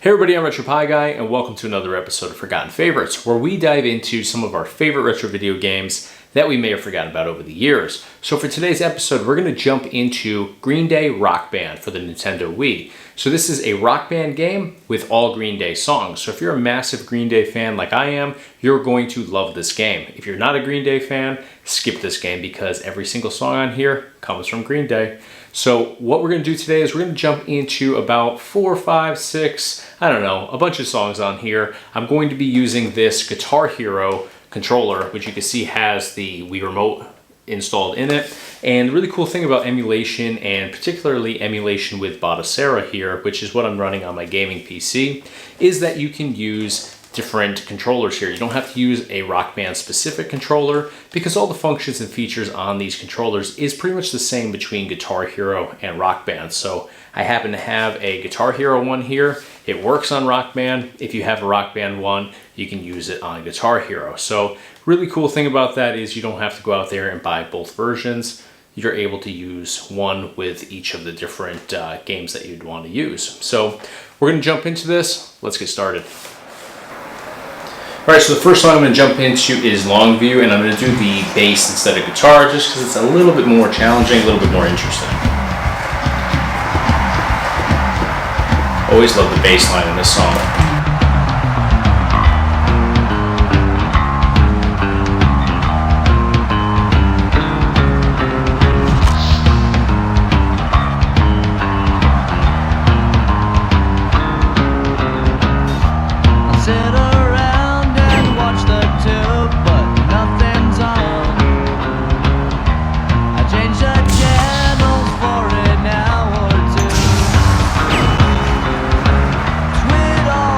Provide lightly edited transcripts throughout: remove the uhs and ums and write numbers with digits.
Hey everybody, I'm RetroPie Guy, and welcome to another episode of Forgotten Favorites, where we dive into some of our favorite retro video games that we may have forgotten about over the years. So for today's episode, we're going to jump into Green Day Rock Band for the Nintendo Wii. So this is a rock band game with all Green Day songs. So if you're a massive Green Day fan like I am, you're going to love this game. If you're not a Green Day fan, skip this game because every single song on here comes from Green Day. So what we're going to do today is we're going to jump into about 4, 5, 6, I don't know, a bunch of songs on here. I'm going to be using this Guitar Hero controller, which you can see has the Wii Remote installed in it. And the really cool thing about emulation, and particularly emulation with Batocera here, which is what I'm running on my gaming PC, is that you can use different controllers here. You don't have to use a Rock Band specific controller because all the functions and features on these controllers is pretty much the same between Guitar Hero and Rock Band. So I happen to have a Guitar Hero one here. It works on Rock Band. If you have a Rock Band one, you can use it on Guitar Hero. So really cool thing about that is you don't have to go out there and buy both versions. You're able to use one with each of the different games that you'd want to use. So we're going to jump into this. Let's get started. Alright, so the first song I'm going to jump into is Longview, and I'm going to do the bass instead of guitar just because it's a little bit more challenging, a little bit more interesting. Always love the bass line in this song. All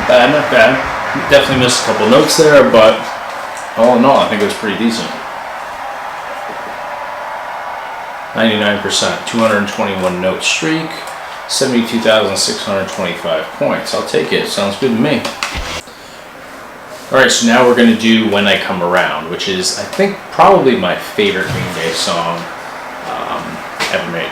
bad, not bad. Definitely missed a couple notes there, but all in all, I think it was pretty decent. 99%, 221 note streak, 72,625 points. I'll take it. Sounds good to me. Alright, so now we're going to do When I Come Around, which is, I think, probably my favorite Green Day song ever made.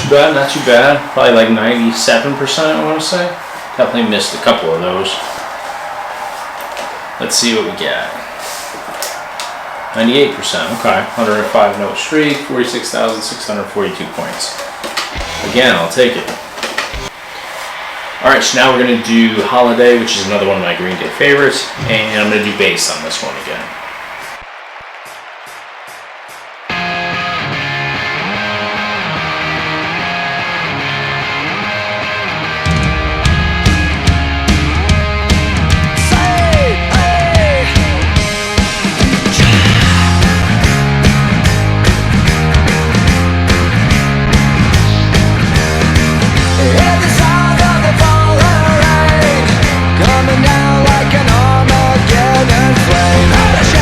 Bad, not too bad. Probably like 97%, I want to say. Definitely missed a couple of those. Let's see what we got. 98%, okay. 105 note streak, 46,642 points. Again, I'll take it. Alright, so now we're going to do Holiday, which is another one of my Green Day favorites, and I'm going to do bass on this one again. Coming down like an Armageddon flame.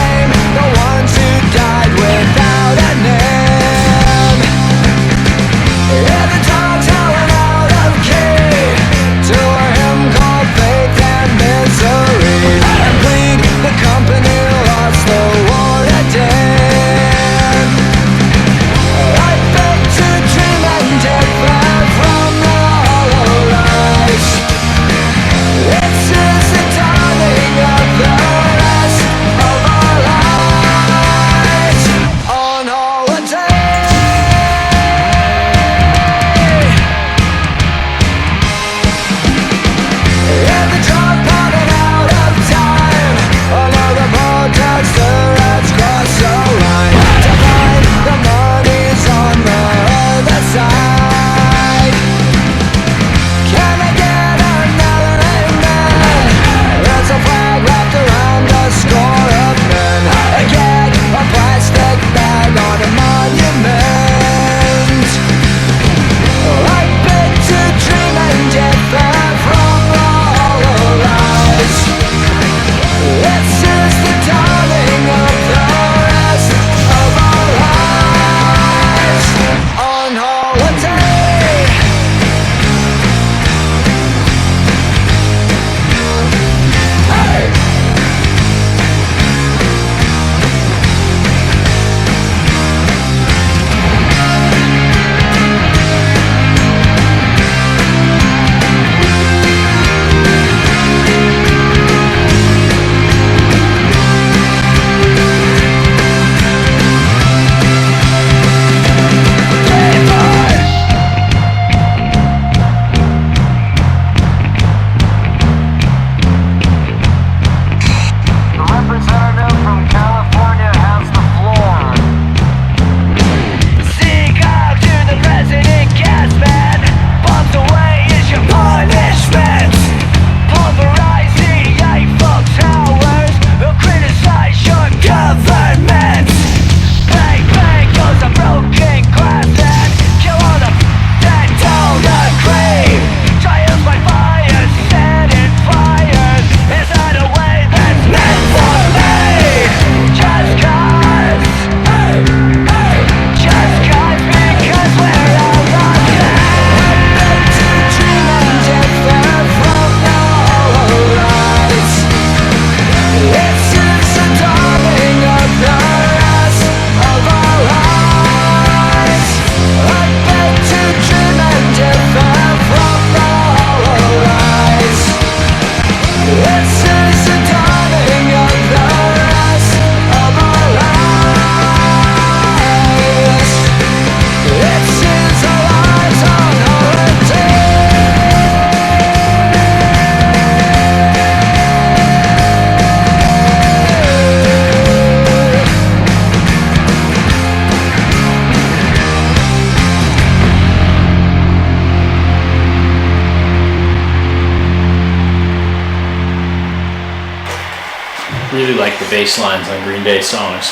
really like the bass lines on Green Day songs.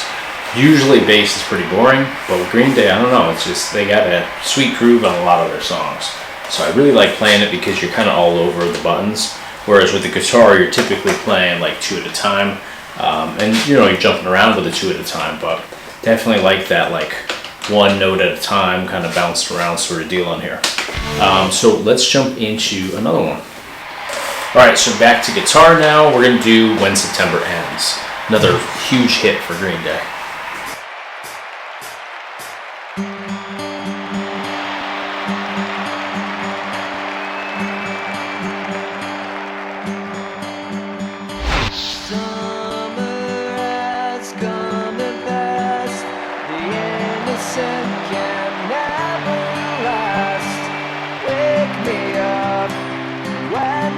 Usually bass is pretty boring, but with Green Day, I don't know, it's just, they got a sweet groove on a lot of their songs. So I really like playing it because you're kind of all over the buttons, whereas with the guitar, you're typically playing like 2 at a time, and you know, you're jumping around with the 2 at a time, but definitely like that, like 1 note at a time, kind of bounced around sort of deal on here. So let's jump into another one. Alright, so back to guitar now. We're going to do When September Ends. Another huge hit for Green Day.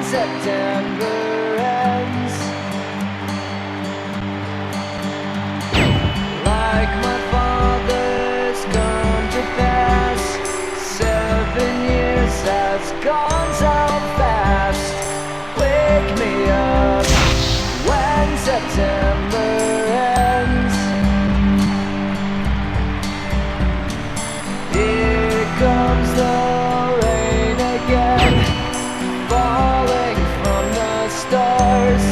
September ends. Like my father's come to pass, 7 years has gone so fast. Wake me up when September ends. Here comes the rain again, falling from the stars,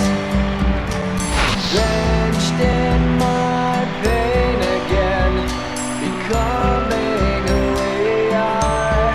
drenched in my pain again, becoming who we are.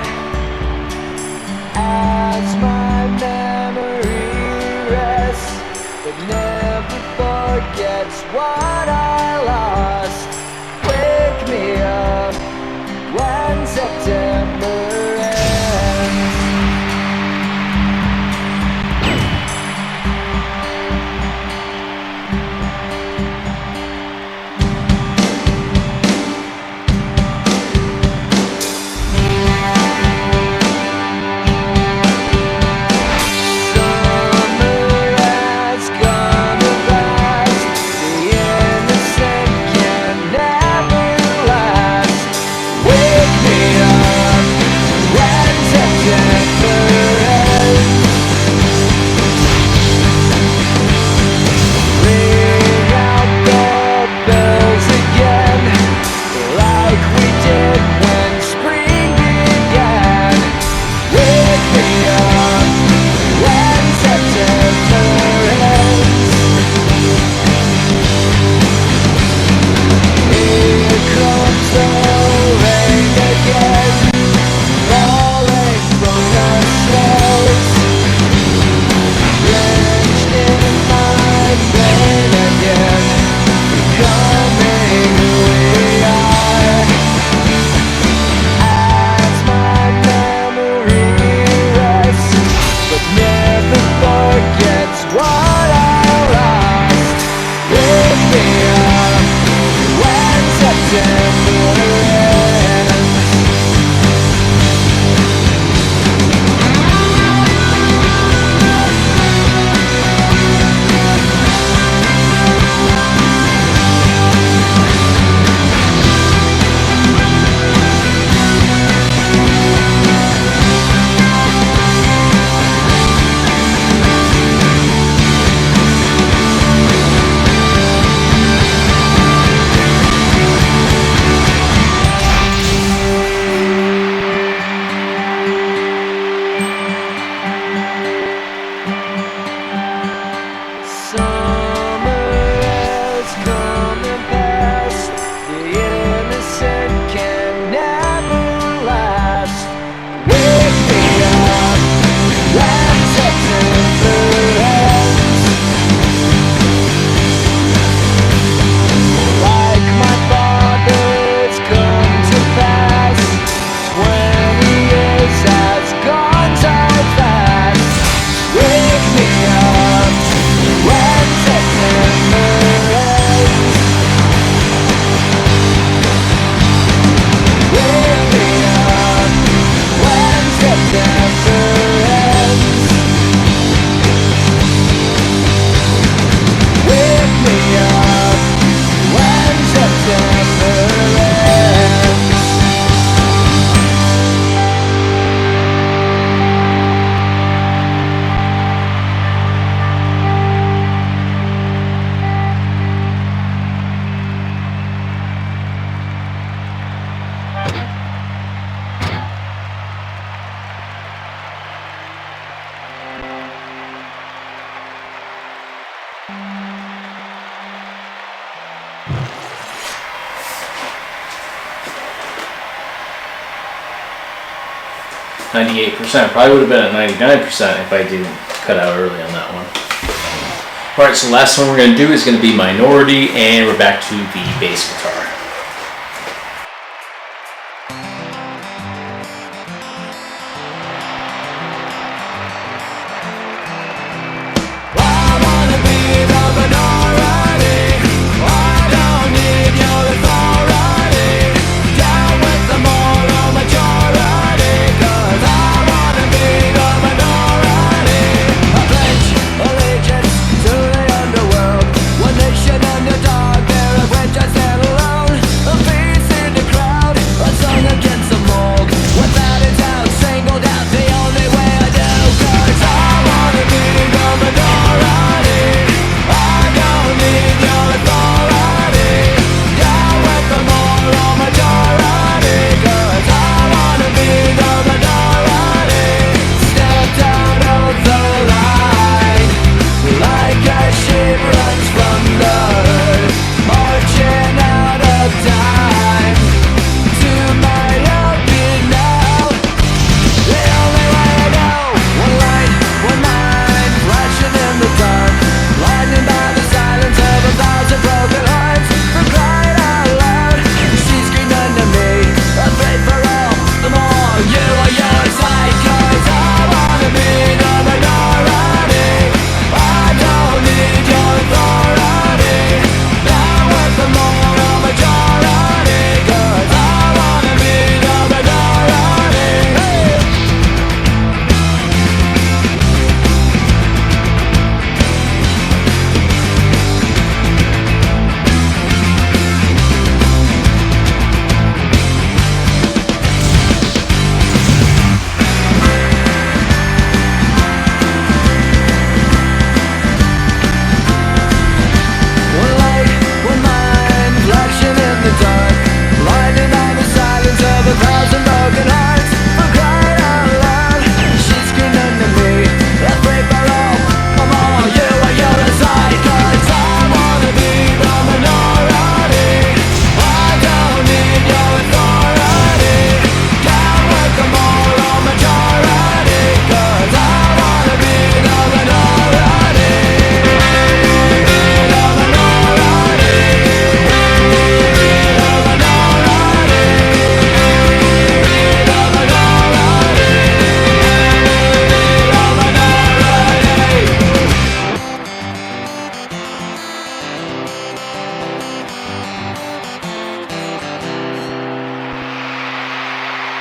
98%. Probably would have been at 99% if I didn't cut out early on that one. Alright, so the last one we're going to do is going to be Minority, and we're back to the bass guitar.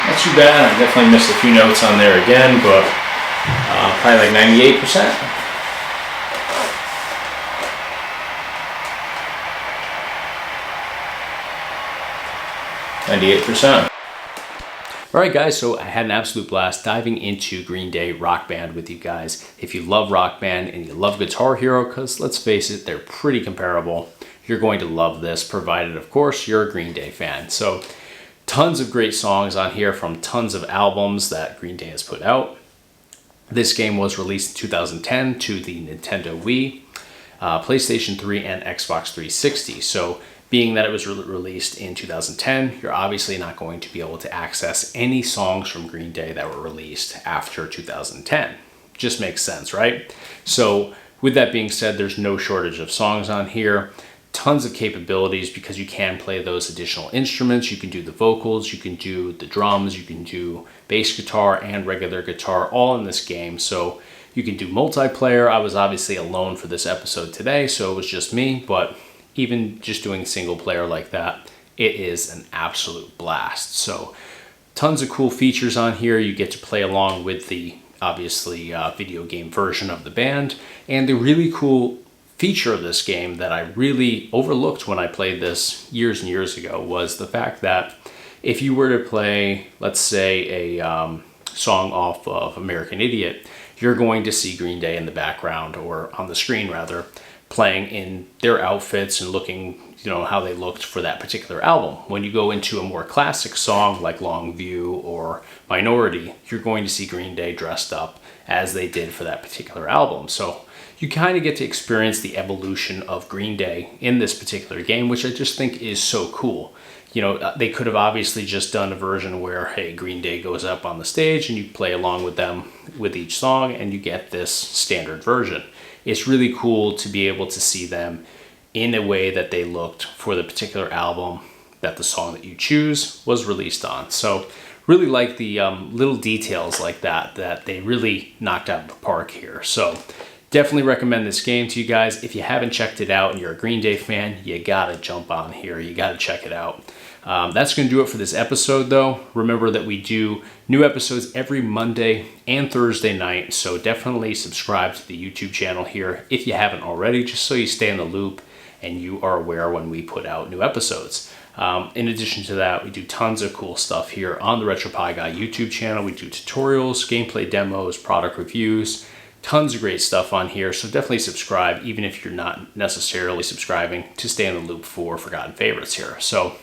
Not too bad. I definitely missed a few notes on there again, but probably like 98%. Alright guys, so I had an absolute blast diving into Green Day Rock Band with you guys. If you love Rock Band and you love Guitar Hero, because let's face it, they're pretty comparable, you're going to love this, provided of course you're a Green Day fan. So tons of great songs on here from tons of albums that Green Day has put out. This game was released in 2010 to the Nintendo Wii, PlayStation 3, and Xbox 360. So being that it was released in 2010, you're obviously not going to be able to access any songs from Green Day that were released after 2010. Just makes sense, right? So with that being said, there's no shortage of songs on here. Tons of capabilities because you can play those additional instruments. You can do the vocals, you can do the drums, you can do bass guitar and regular guitar all in this game. So you can do multiplayer. I was obviously alone for this episode today, so it was just me, but even just doing single player like that, it is an absolute blast. So tons of cool features on here. You get to play along with the obviously video game version of the band, and the really cool feature of this game that I really overlooked when I played this years and years ago was the fact that if you were to play, let's say, a song off of American Idiot, you're going to see Green Day in the background, or on the screen rather, playing in their outfits and looking, you know, how they looked for that particular album. When you go into a more classic song like Longview or Minority, you're going to see Green Day dressed up as they did for that particular album. So you kind of get to experience the evolution of Green Day in this particular game, which I just think is so cool. they could have obviously just done a version where, hey, Green Day goes up on the stage and you play along with them with each song and you get this standard version. It's really cool to be able to see them in a way that they looked for the particular album that the song that you choose was released on. So really like the little details like that they really knocked out of the park here. So definitely recommend this game to you guys. If you haven't checked it out and you're a Green Day fan, you gotta jump on here. You gotta check it out. That's going to do it for this episode, though. Remember that we do new episodes every Monday and Thursday night, so definitely subscribe to the YouTube channel here if you haven't already, just so you stay in the loop and you are aware when we put out new episodes. In addition to that, we do tons of cool stuff here on the RetroPie Guy YouTube channel. We do tutorials, gameplay demos, product reviews, tons of great stuff on here, so definitely subscribe, even if you're not necessarily subscribing, to stay in the loop for Forgotten Favorites here. So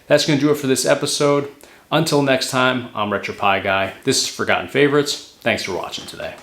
that's going to do it for this episode. Until next time, I'm RetroPie Guy. This is Forgotten Favorites. Thanks for watching today.